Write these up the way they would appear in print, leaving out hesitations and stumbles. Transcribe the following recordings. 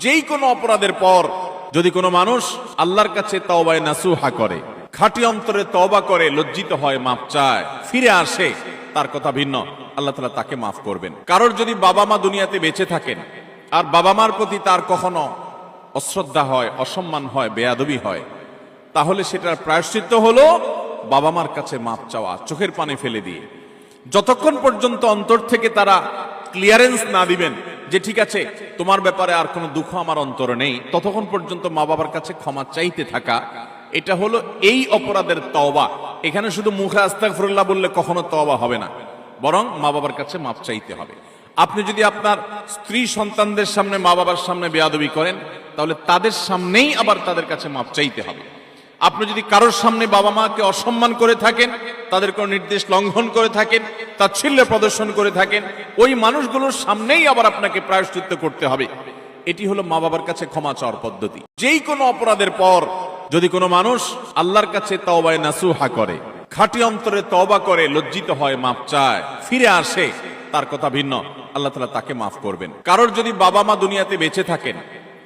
যেই কোনো অপরাধের পর যদি কোনো মানুষ আল্লাহর কাছে তওবায়ে নাসুহা করে, খাঁটি অন্তরে তওবা করে, লজ্জিত হয়, মাপ চায়, ফিরে আসে, তার কথা ভিন্ন, আল্লাহ তাআলা তাকে মাফ করবেন। কারোর যদি বাবা মা দুনিয়াতে বেঁচে থাকেন আর বাবা মার প্রতি তার কখনো অশ্রদ্ধা হয়, অসম্মান হয়, বেয়াদবি হয়, তাহলে সেটার প্রায়শ্চিত্ত হলো বাবা মার কাছে মাপ চাওয়া, চোখের পানি ফেলে দিয়ে। যতক্ষণ পর্যন্ত অন্তর থেকে তারা ক্লিয়ারেন্স না দিবেন যে ঠিক আছে তোমার ব্যাপারে আর কোনো দুঃখ আমার অন্তরে নেই, ততক্ষণ পর্যন্ত মা বাবার কাছে ক্ষমা চাইতে থাকা, এটা হলো এই অপরাধের তওবা। এখানে শুধু মুখে আস্তাগফিরুল্লাহ বললে কখনো তওবা হবে না, বরং মা বাবার কাছে মাপ চাইতে হবে। আপনি যদি আপনার স্ত্রী সন্তানদের সামনে মা বাবার সামনে বেয়াদবি করেন, তাহলে তাদের সামনেই আবার তাদের কাছে মাপ চাইতে হবে। আপনি যদি কারোর সামনে বাবা মাকে অসম্মান করে থাকেন, তাদের কোনো নির্দেশ লঙ্ঘন করে থাকেন, তাচ্ছিল্য প্রদর্শন করে থাকেন, ওই মানুষগুলোর সামনেই আবার আপনাকে প্রায়শ্চিত্ত করতে হবে। এটি হলো মা বাবার কাছে ক্ষমা চাওয়ার পদ্ধতি। যেই কোনো অপরাধের পর যদি কোনো মানুষ আল্লাহর কাছে তওবায়ে নাসুহা করে, খাঁটি অন্তরে তওবা করে, লজ্জিত হয়, মাপ চায়, ফিরে আসে, তার কথা ভিন্ন, আল্লাহ তাআলা তাকে মাফ করবেন। কারোর যদি বাবা মা দুনিয়াতে বেঁচে থাকেন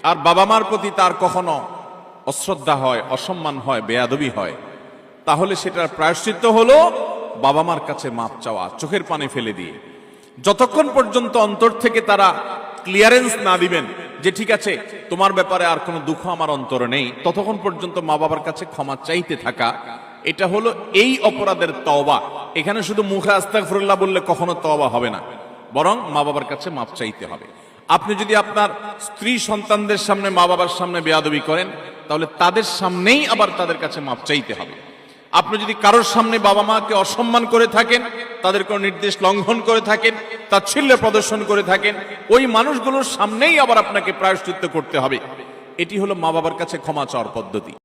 আর বাবা মার প্রতি তার কখনো অশ্রদ্ধা হয়, অসম্মান হয়, বেয়াদবি হয়, তাহলে সেটার প্রায়শ্চিত্ত হলো বাবা মার কাছে মাপ চাওয়া, চোখের পানি ফেলে দিয়ে। যতক্ষণ পর্যন্ত অন্তর থেকে তারা ক্লিয়ারেন্স না দিবেন যে ঠিক আছে তোমার ব্যাপারে আর কোনো দুঃখ আমার অন্তরে নেই, ততক্ষণ পর্যন্ত মা বাবার কাছে ক্ষমা চাইতে থাকা, এটা হলো এই অপরাধের তওবা। এখানে শুধু মুখে আস্তাগফিরুল্লাহ বললে কখনো তওবা হবে না, বরং মা বাবার কাছে মাপ চাইতে হবে। আপনি যদি আপনার স্ত্রী সন্তানদের সামনে মা বাবার সামনে বেয়াদবি করেন, তাহলে তাদের সামনেই আবার তাদের কাছে মাপ চাইতে হবে। আপনি যদি কারোর সামনে বাবা মাকে অসম্মান করে থাকেন, তাদের কোনো নির্দেশ লঙ্ঘন করে থাকেন, তাচ্ছিল্য প্রদর্শন করে থাকেন, ওই মানুষগুলোর সামনেই আবার আপনাকে প্রায়শ্চিত্ত করতে হবে। এটি হলো মা বাবার কাছে ক্ষমা চাওয়ার পদ্ধতি।